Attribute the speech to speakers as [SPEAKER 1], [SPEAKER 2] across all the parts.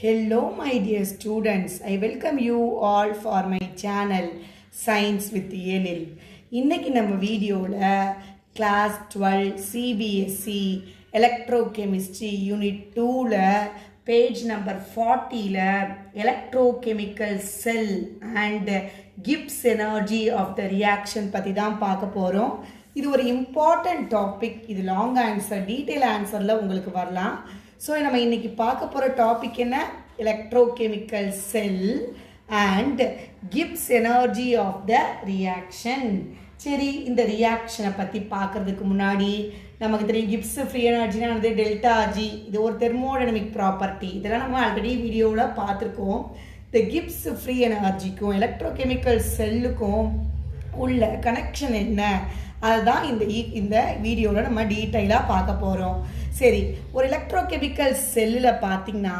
[SPEAKER 1] Hello my dear students, I welcome you all for my channel Science with Elil. இன்னைக்கு நம்ம வீடியோல class 12 CBSE Electrochemistry Unit 2ல page number 40ல electrochemical cell and Gibbs energy of the reaction பத்தி தான் பார்க்க போறோம். இது ஒரு important topic. இது long answer, detail answerல உங்களுக்கு வரலாம். So, நம்ம இன்னைக்கு பார்க்க போற டாபிக் என்ன? Electrochemical cell and Gibbs energy of the reaction. சரி, இந்த ரியாக்ஷனை பத்தி பார்க்கிறதுக்கு முன்னாடி நமக்கு தெரியும் Gibbs free energy னா டெல்டா G. இது ஒரு தெர்மோடைனமிக் ப்ராப்பர்ட்டி. இதெல்லாம் நம்ம ஆல்ரெடி வீடியோல பார்த்திருக்கோம். இந்த Gibbs free எனர்ஜிக்கும் எலக்ட்ரோகெமிக்கல் செல்லுக்கும் உள்ள கனெக்ஷன் என்ன? அதுதான் இந்த வீடியோவில் நம்ம டீட்டெயிலாக பார்க்க போகிறோம். சரி, ஒரு எலக்ட்ரோகெமிக்கல் செல்லில் பார்த்தீங்கன்னா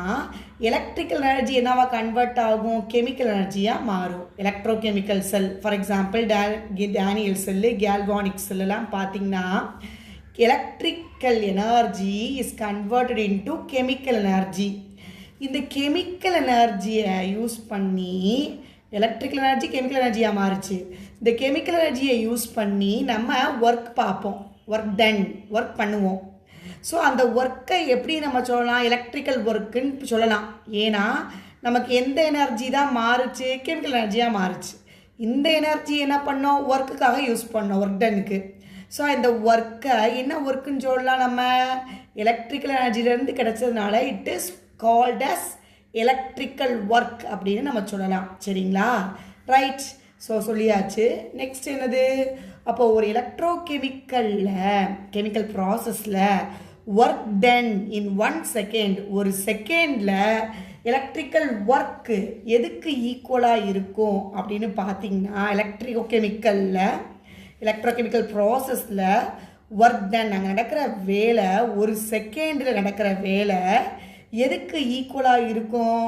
[SPEAKER 1] எலக்ட்ரிக்கல் எனர்ஜி என்னவா கன்வெர்ட் ஆகும்? கெமிக்கல் எனர்ஜியாக மாறும். Electrochemical sell for example Daniel cell, galvanic செல்லாம் பார்த்தீங்கன்னா electrical energy is converted into chemical energy. இந்த கெமிக்கல் எனர்ஜியை யூஸ் பண்ணி எலக்ட்ரிக்கல் எனர்ஜி கெமிக்கல் எனர்ஜியாக மாறுச்சு. இந்த கெமிக்கல் எனர்ஜியை யூஸ் பண்ணி நம்ம ஒர்க் பார்ப்போம், ஒர்க் பண்ணுவோம். ஸோ அந்த ஒர்க்கை எப்படி நம்ம சொல்லலாம்? எலக்ட்ரிக்கல் ஒர்க்குன்னு சொல்லலாம். ஏன்னா நமக்கு எந்த எனர்ஜி தான் மாறுச்சு? கெமிக்கல் எனர்ஜியாக மாறுச்சு. இந்த எனர்ஜி என்ன பண்ணோம்? ஒர்க்குக்காக யூஸ் பண்ணோம், ஒர்க் டன்னுக்கு. ஸோ இந்த ஒர்க்கை என்ன ஒர்க்குன்னு சொல்லலாம்? நம்ம எலக்ட்ரிக்கல் எனர்ஜிலேருந்து கிடைச்சதுனால it is called as electrical work அப்படின்னு நம்ம சொல்லலாம். சரிங்களா? ரைட். ஸோ சொல்லியாச்சு. நெக்ஸ்ட் என்னது? அப்போ ஒரு கெமிக்கல் ப்ராசஸில் ஒர்க் டன் இன் 1 செகண்ட், ஒரு செகண்டில் எலக்ட்ரிக்கல் ஒர்க்கு எதுக்கு ஈக்குவலாக இருக்கும் அப்படின்னு பார்த்தீங்கன்னா எலக்ட்ரோகெமிக்கல் ப்ராசஸில் ஒர்க் டன் அங்கே நடக்கிற வேலை, ஒரு செகண்டில் நடக்கிற வேலை எதுக்கு ஈக்குவலாக இருக்கும்?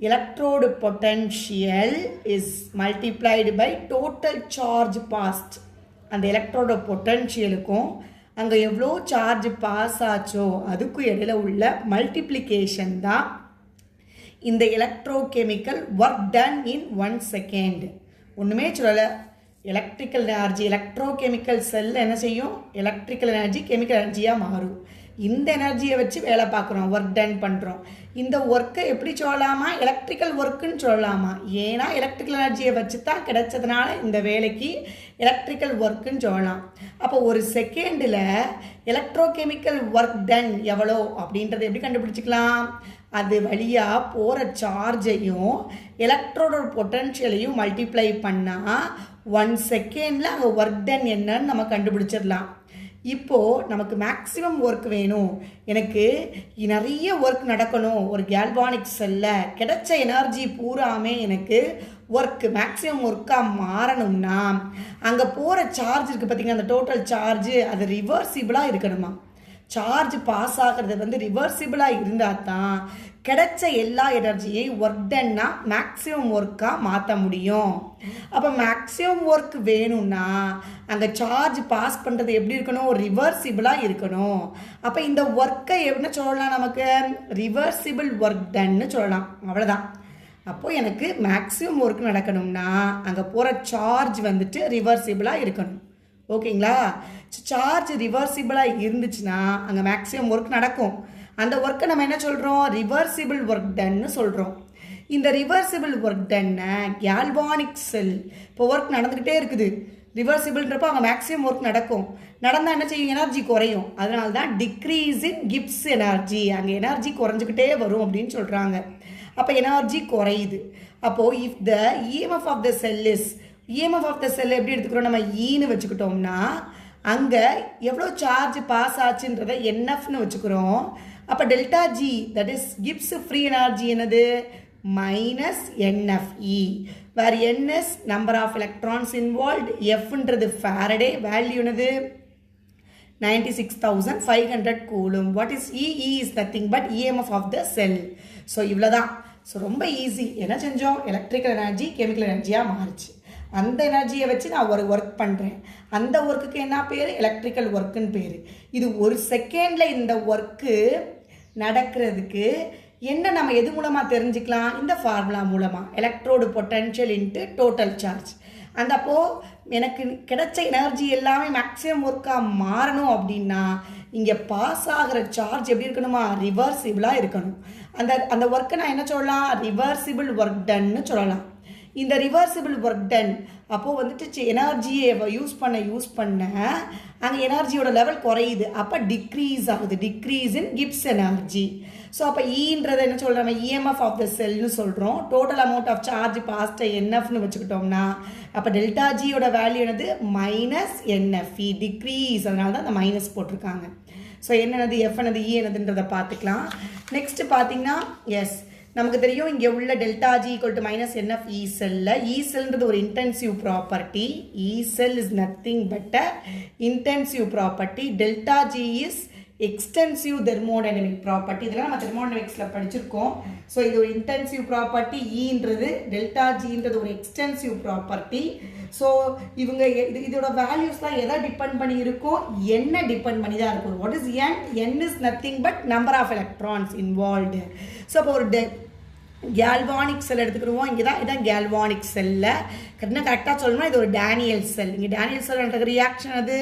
[SPEAKER 1] Electrode potential is multiplied by total charge passed. அந்த எலக்ட்ரோட பொட்டன்ஷியலுக்கும் அங்கே எவ்வளோ சார்ஜ் பாஸ் ஆச்சோ அதுக்கும் இடையில உள்ள மல்டிப்ளிகேஷன் தான் இந்த electrochemical work done in 1 second. ஒன்றுமே சொல்லலை. எலக்ட்ரிக்கல் எனர்ஜி எலக்ட்ரோகெமிக்கல் செல் என்ன செய்யும்? எலக்ட்ரிக்கல் எனர்ஜி கெமிக்கல் எனர்ஜியாக மாறும். இந்த எனர்ஜியை வச்சு வேலை பார்க்குறோம், ஒர்க் டன் பண்ணுறோம். இந்த ஒர்க்கை எப்படி சொல்லலாமா? எலக்ட்ரிக்கல் ஒர்க்குன்னு சொல்லலாமா? ஏன்னா எலக்ட்ரிக்கல் எனர்ஜியை வச்சு தான் கிடைச்சதுனால இந்த வேலைக்கு எலக்ட்ரிக்கல் ஒர்க்குன்னு சொல்லலாம். அப்போ ஒரு செகண்டில் எலக்ட்ரோகெமிக்கல் ஒர்க் டன் எவ்வளோ அப்படின்றத எப்படி கண்டுபிடிச்சிக்கலாம்? அது வழியாக போகிற சார்ஜையும் எலக்ட்ரோட பொட்டன்ஷியலையும் மல்டிப்ளை பண்ணால் 1 செகண்டில் அங்கே ஒர்க் டன் என்னன்னு நம்ம கண்டுபிடிச்சிடலாம். இப்போது நமக்கு மேக்ஸிமம் ஒர்க் வேணும், எனக்கு நிறைய ஒர்க் நடக்கணும், ஒரு கேல்வானிக் செல்லில் கிடைச்ச எனர்ஜி பூராமே எனக்கு ஒர்க்கு மேக்ஸிமம் ஒர்க்காக மாறணும்னா அங்கே போகிற சார்ஜ் இருக்குது பார்த்தீங்கன்னா, அந்த டோட்டல் சார்ஜு அது ரிவர்சிபிளாக இருக்கணுமா? சார்ஜ் பாஸ் ஆகிறது ரிவர்சிபிளாக இருந்தால் தான் கிடைச்ச எல்லா எனர்ஜியையும் ஒர்க் டன்னா மேக்ஸிமம் ஒர்க்காக மாற்ற முடியும். அப்போ மேக்ஸிமம் ஒர்க் வேணும்னா அங்கே சார்ஜ் பாஸ் பண்ணுறது எப்படி இருக்கணும்? ரிவர்சிபிளாக இருக்கணும். அப்போ இந்த ஒர்க்கை என்ன சொல்லலாம்? நமக்கு ரிவர்சிபிள் ஒர்க் டன்னு சொல்லலாம். அவ்வளோதான். அப்போது எனக்கு மேக்ஸிமம் ஒர்க் நடக்கணும்னா அங்கே போகிற சார்ஜ் ரிவர்சிபிளாக இருக்கணும். ஓகேங்களா? சார்ஜ் ரிவர்சிபிளாக இருந்துச்சுன்னா அங்கே மேக்ஸிமம் ஒர்க் நடக்கும். அந்த ஒர்க்கை நம்ம என்ன சொல்கிறோம்? ரிவர்சிபிள் ஒர்க் டன்னு சொல்கிறோம். இந்த ரிவர்சிபிள் ஒர்க் டன்னை கேல்வானிக் செல் இப்போ ஒர்க் நடந்துக்கிட்டே இருக்குது. ரிவர்சிபிள்ன்றப்போ அங்கே மேக்ஸிமம் ஒர்க் நடக்கும். நடந்தால் என்ன செய்யும்? எனர்ஜி குறையும். அதனால தான் டிக்ரீஸ் இன் கிப்ஸ் எனர்ஜி, அங்கே எனர்ஜி குறைஞ்சிக்கிட்டே வரும் அப்படின்னு சொல்கிறாங்க. அப்போ எனர்ஜி குறையுது. அப்போது if the EMF of the cell is EMF of the cell எப்படி எடுத்துக்கிறோம்? நம்ம ஈன்னு வச்சுக்கிட்டோம்னா அங்கே எவ்வளோ சார்ஜ் பாஸ் ஆச்சுன்றதை என்எஃப்னு வச்சுக்கிறோம். அப்போ delta G that is Gibbs free energy என்னது? Minus nFE, where n is number of electrons involved, எஃப்ன்றது ஃபாரடே, வேல்யூ என்னது? 96,500 coulomb. What is E? E is nothing but EMF of the cell. So இவ்வளோதான். So ரொம்ப easy. என்ன செஞ்சோம்? Electrical energy chemical எனர்ஜியாக மாறுச்சு. அந்த எனர்ஜியை வச்சு நான் ஒரு ஒர்க் பண்ணுறேன். அந்த ஒர்க்குக்கு என்ன பேர்? எலக்ட்ரிக்கல் ஒர்க்குன்னு பேர். இது ஒரு செகண்டில் இந்த ஒர்க்கு நடக்கிறதுக்கு என்ன நம்ம எது மூலமாக தெரிஞ்சுக்கலாம்? இந்த ஃபார்முலா மூலமாக, electrode potential into total charge. அந்த அப்போது எனக்கு கிடைச்ச எனர்ஜி எல்லாமே மேக்ஸிமம் ஒர்க்காக மாறணும் அப்படின்னா இங்கே பாஸ் ஆகிற சார்ஜ் எப்படி இருக்கணுமா? ரிவர்சிபிளாக இருக்கணும். அந்த ஒர்க்கை நான் என்ன சொல்லலாம்? ரிவர்சிபிள் ஒர்க் டன்னு சொல்லலாம். இந்த ரிவர்சிபிள் ஒர்க் டன் அப்போது வந்துட்டு எனர்ஜியை யூஸ் பண்ண அங்கே எனர்ஜியோட லெவல் குறையுது. அப்போ டிக்ரீஸ் ஆகுது, decrease in Gibbs energy. So அப்போ ஈன்றதை என்ன சொல்கிறோம்? இஎம்எஃப் ஆஃப் த செல்னு சொல்கிறோம். Total amount of charge passed என்எஃப்னு வச்சுக்கிட்டோம்னா அப்போ டெல்டா ஜியோட வேல்யூ என்னது? Minus nFE, decrease. அதனால தான் அந்த மைனஸ் போட்டிருக்காங்க. ஸோ என்னது எஃப் என்னது இ என்னதுன்றதை பார்த்துக்கலாம். நெக்ஸ்ட் பார்த்தீங்கன்னா எஸ் நமக்கு தெரியும் இங்கே உள்ள delta G equal to minus nF E செல்ல. இ செல்ன்றது ஒரு intensive property. E cell is nothing but a intensive property. Delta G is extensive thermodynamic property. இதெல்லாம் நம்ம தெர்மோடைனமிக்ஸில் படிச்சிருக்கோம். ஸோ இது ஒரு இன்டென்சிவ் ப்ராப்பர்ட்டி. ஈன்றது டெல்டா ஜின்றது ஒரு எக்ஸ்டென்சிவ் ப்ராப்பர்ட்டி. ஸோ இவங்க இதோட வேல்யூஸ்லாம் எதை டிபெண்ட் பண்ணி இருக்கும்? என்ன டிபெண்ட் பண்ணி தான் இருக்கும். What is n? N is nothing but number of electrons involved. So அப்போ ஒரு கேல்வானிக் செல் எடுத்துக்கிடுவோம். இங்கே தான் இதான் கேல்வானிக் செல்லில் கரெக்டாக சொல்லணும்னா இது ஒரு டேனியல் செல். இங்கே டேனியல் செல் நடக்கிற ரியாக்ஷன் அது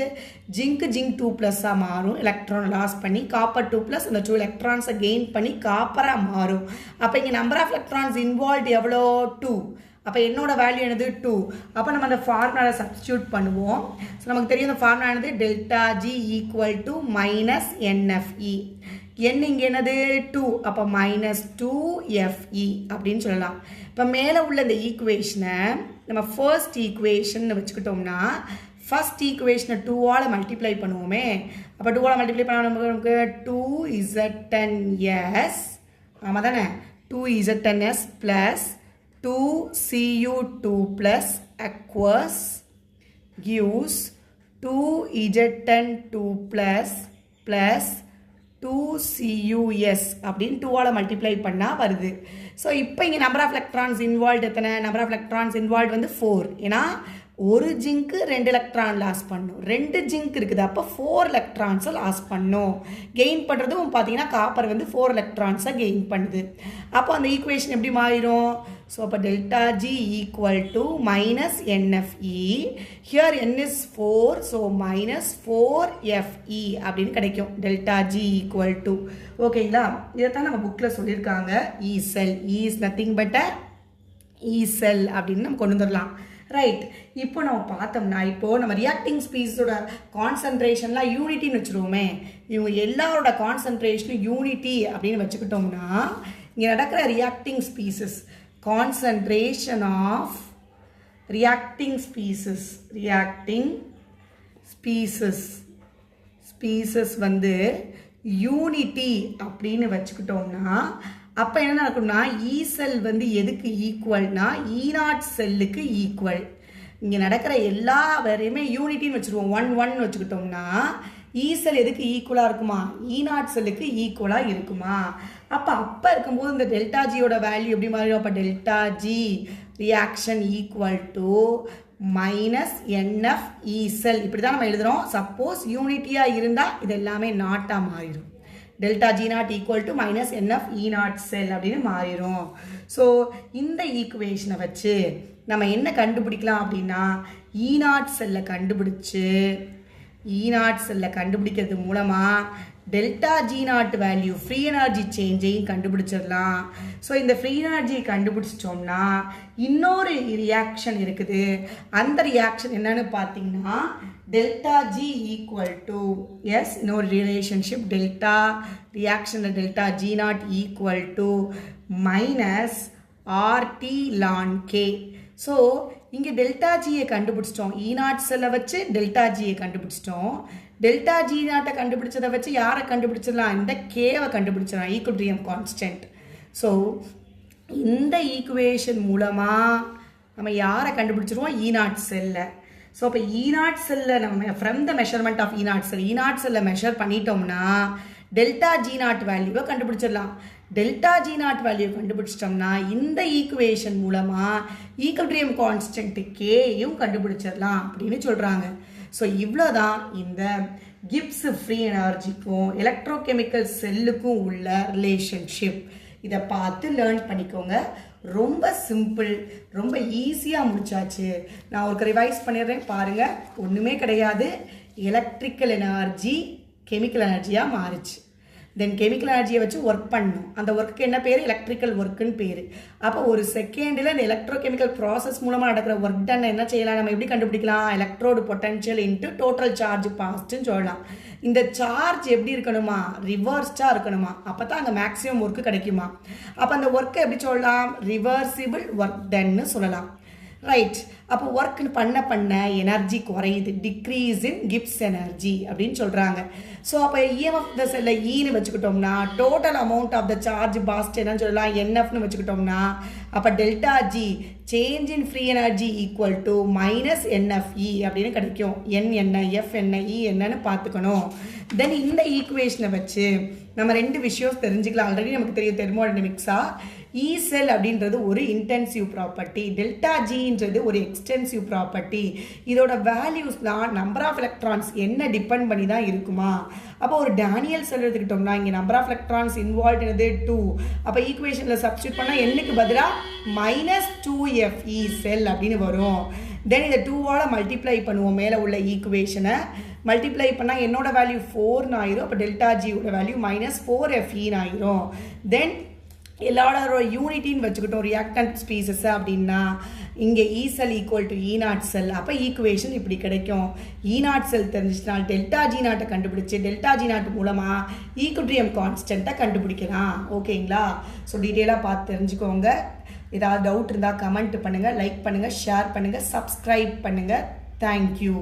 [SPEAKER 1] ஜிங்க் 2+ஆக மாறும். எலக்ட்ரான் லாஸ் பண்ணி காப்பர் 2+, அந்த 2 எலக்ட்ரான்ஸை கெயின் பண்ணி காப்பராக மாறும். அப்போ இங்கே நம்பர் ஆஃப் எலக்ட்ரான்ஸ் இன்வால்வ்டு எவ்வளோ? 2. அப்போ என்னோட வேல்யூ என்னது? 2. அப்போ நம்ம அந்த ஃபார்முலாவில் சப்ஸ்டியூட் பண்ணுவோம். ஸோ நமக்கு தெரியும் இந்த ஃபார்முலா என்னது? Delta G equal to minus NFE. n இங்கே என்னது? 2. அப்போ மைனஸ் 2FE அப்படின்னு சொல்லலாம். இப்போ மேலே உள்ள இந்த ஈக்குவேஷனை நம்ம ஃபர்ஸ்ட் ஈக்குவேஷன் வச்சுக்கிட்டோம்னா ஃபர்ஸ்ட் ஈக்குவேஷனை 2ஆல் மல்டிப்ளை பண்ணுவோமே. அப்போ 2ஆல் மல்டிப்ளை பண்ண நமக்கு 2Z10S, ஆமாம் தானே? 2Z10S plus 2Cu2 plus aqueous gives 2Z10 plus 2Cus அப்படின்னு 2ஆல் மல்டிப்ளை பண்ணால் வருது. ஸோ இப்போ இங்கே நம்பர் ஆஃப் எலக்ட்ரான்ஸ் இன்வால்வ் எத்தனை? நம்பர் ஆஃப் எலக்ட்ரான்ஸ் இன்வால்வ் வந்து 4. ஏன்னா ஒரு ஜிங்க்கு 2 எலக்ட்ரான் லாஸ் பண்ணும். 2 ஜிங்க் இருக்குது, அப்போ 4 எலக்ட்ரான்ஸை லாஸ் பண்ணும். கெயின் பண்ணுறதும் பார்த்தீங்கன்னா காப்பர் வந்து 4 எலக்ட்ரான்ஸை கெயின் பண்ணுது. அப்போ அந்த ஈக்குவேஷன் எப்படி மாறிடும்? ஸோ அப்போ delta G equal to minus NFE. Here N is 4, so minus 4FE அப்படின்னு கிடைக்கும். டெல்டா ஜி ஈக்குவல் டு, ஓகேங்களா? இதைத்தான் நம்ம புக்கில் சொல்லியிருக்காங்க. இ செல் இஸ் நத்திங் பட் இ செல் அப்படின்னு நம்ம கொண்டு வந்துடலாம். ரைட். இப்போ நம்ம பார்த்தோம்னா இப்போது நம்ம ரியாக்டிங் ஸ்பீஸோட கான்சன்ட்ரேஷன்லாம் யூனிட்டின்னு வச்சுருவோமே. இவங்க எல்லாரோட கான்சன்ட்ரேஷனும் யூனிட்டி அப்படின்னு வச்சுக்கிட்டோம்னா இங்கே நடக்கிற reacting species concentration of reacting species வந்து யூனிட்டி அப்படின்னு வச்சுக்கிட்டோம்னா அப்போ என்ன நடக்கும்னா இ செல் வந்து எதுக்கு ஈக்குவல்னா E0 செல்லுக்கு ஈக்குவல். இங்கே நடக்கிற எல்லா வரையுமே யூனிட்டின்னு வச்சுருவோம். 1 வச்சுக்கிட்டோம்னா இ செல் எதுக்கு ஈக்குவலாக இருக்குமா? E0 செல்லுக்கு ஈக்குவலாக இருக்குமா? அப்போ இருக்கும்போது இந்த டெல்டா ஜியோட வேல்யூ எப்படி மாறிடும்? அப்போ delta G reaction equal to minus nF E cell இப்படி தான் நம்ம எழுதுகிறோம். சப்போஸ் யூனிட்டியாக இருந்தால் இது எல்லாமே நாட்டாக மாறிடும். Delta G naught equal to minus NF E0 செல் அப்படின்னு மாறிடும். ஸோ இந்த ஈக்குவேஷனை வச்சு நம்ம என்ன கண்டுபிடிக்கலாம் அப்படின்னா E0 செல்லை கண்டுபிடிக்கிறது மூலமாக delta G naught value free energy சேஞ்சையும் கண்டுபிடிச்சிடலாம். ஸோ இந்த ஃப்ரீ எனர்ஜியை கண்டுபிடிச்சிட்டோம்னா இன்னொரு ரியாக்ஷன் இருக்குது. அந்த ரியாக்ஷன் என்னன்னு பார்த்தீங்கன்னா delta G equal to S இன்னொரு ரிலேஷன்ஷிப் டெல்டா ரியாக்ஷனில் delta G naught equal to minus RT ln K. So இங்கே டெல்டா ஜியை கண்டுபிடிச்சிட்டோம். E0 செல்லை வச்சு டெல்டா ஜியை கண்டுபிடிச்சிட்டோம். டெல்டா ஜி நாட்டை கண்டுபிடிச்சதை வச்சு யாரை கண்டுபிடிச்சிடலாம்? இந்த கேவை கண்டுபிடிச்சிடலாம், ஈக்குவலிபிரியம் கான்ஸ்டன்ட். ஸோ இந்த ஈக்குவேஷன் மூலமாக நம்ம யாரை கண்டுபிடிச்சிருவோம்? E0 செல்லை. ஸோ அப்போ E0 செல்லை நம்ம from the measurement of E0 செல்லை மெஷர் பண்ணிட்டோம்னா டெல்டா ஜி நாட் வேல்யூவை கண்டுபிடிச்சிடலாம். டெல்டா ஜி நாட் வேல்யூ கண்டுபிடிச்சிட்டோம்னா இந்த ஈக்குவேஷன் மூலமாக ஈக்குவலிபிரியம் கான்ஸ்டன்ட் கேயும் கண்டுபிடிச்சிடலாம் அப்படின்னு சொல்கிறாங்க. ஸோ இவ்வளோதான் இந்த கிப்ஸ் ஃப்ரீ எனர்ஜிக்கும் எலக்ட்ரோகெமிக்கல் செல்லுக்கும் உள்ள ரிலேஷன்ஷிப். இதை பார்த்து லேர்ன் பண்ணிக்கோங்க. ரொம்ப சிம்பிள், ரொம்ப ஈஸியாக முடிச்சாச்சு. நான் ஒரு ரிவைஸ் பண்ணிடுறேன் பாருங்கள். ஒன்றுமே கிடையாது, எலக்ட்ரிக்கல் எனர்ஜி கெமிக்கல் எனர்ஜியாக மாறிச்சு. தென் கெமிக்கல் எனர்ஜியை வச்சு ஒர்க் பண்ணணும். அந்த ஒர்க்கு என்ன பேர்? எலக்ட்ரிக்கல் ஒர்க்குன்னு பேர். அப்போ ஒரு செகண்டில் இந்த எலக்ட்ரோ கெமிக்கல் ப்ராசஸ் மூலமாக நடக்கிற ஒர்க் டன் என்ன செய்யலாம்? நம்ம எப்படி கண்டுபிடிக்கலாம்? Electrode potential into total charge பாஸ்ட்னு சொல்லலாம். இந்த சார்ஜ் எப்படி இருக்கணுமா? ரிவர்ஸ்டாக இருக்கணுமா? அப்போ தான் அங்கே மேக்ஸிமம் ஒர்க்கு கிடைக்குமா? அப்போ அந்த ஒர்க்கை எப்படி சொல்லலாம்? ரிவர்சிபிள் ஒர்க் டன்னு சொல்லலாம். ரைட். அப்போ ஒர்க் பண்ண எனர்ஜி குறையுது, டிக்ரீஸ் இன் கிப்ஸ் எனர்ஜி அப்படின்னு சொல்கிறாங்க. ஸோ அப்போ இஎம்எஃப் த செல்லில் ஈன்னு வச்சுக்கிட்டோம்னா total amount of the charge passed என்னன்னு சொல்லலாம்? என்எஃப்னு வச்சுக்கிட்டோம்னா அப்போ delta G change in free energy equal to minus nFE அப்படின்னு கிடைக்கும். என் என்ன, எஃப் என்ன, இ என்னன்னு பார்த்துக்கணும். தென் இந்த ஈக்குவேஷனை வச்சு நம்ம ரெண்டு விஷயம் தெரிஞ்சுக்கலாம். ஆல்ரெடி நமக்கு தெரியும் தெர்மோடைனமிக்ஸாக இ செல் அப்படின்றது ஒரு இன்டென்சிவ் ப்ராப்பர்ட்டி, டெல்டா ஜின்றது ஒரு எக்ஸ்டென்சிவ் ப்ராப்பர்ட்டி. இதோட வேல்யூஸ்லாம் நம்பர் ஆஃப் எலக்ட்ரான்ஸ் என்ன டிபெண்ட் பண்ணி தான் இருக்குமா? அப்போ ஒரு டேனியல் செல் எடுத்துக்கிட்டோம்னா இங்கே நம்பர் ஆஃப் எலக்ட்ரான்ஸ் இன்வால்வ் என்னது 2. அப்போ ஈக்குவேஷனில் சப்ஸ்டியூட் பண்ணால் என்னுக்கு பதிலாக -2FE செல் அப்படின்னு வரும். தென் இதை 2வால் மல்டிப்ளை பண்ணுவோம். மேலே உள்ள ஈக்குவேஷனை மல்டிப்ளை பண்ணால் என்னோட வேல்யூ 4 ஆயிரும். அப்போ டெல்டா ஜியோட வேல்யூ -4FE ஆயிரும். தென் எல்லாரோட யூனிட்டின்னு வச்சுக்கிட்டோம் ரியாக்டன்ட் ஸ்பீசஸ் அப்படின்னா இங்கே இ செல் ஈக்குவல் டு E0 செல். அப்போ ஈக்குவேஷன் இப்படி கிடைக்கும். E0 செல் தெரிஞ்சிச்சுனா டெல்டா G0 கண்டுபிடிச்சு டெல்டா G0 மூலமாக ஈக்குட்ரியம் கான்ஸ்டன்ட்டை கண்டுபிடிக்கலாம். ஓகேங்களா? ஸோ டீட்டெயிலாக பார்த்து தெரிஞ்சுக்கோங்க. ஏதாவது டவுட் இருந்தால் கமெண்ட் பண்ணுங்கள், லைக் பண்ணுங்கள், ஷேர் பண்ணுங்கள், சப்ஸ்கிரைப் பண்ணுங்கள். தேங்க்யூ.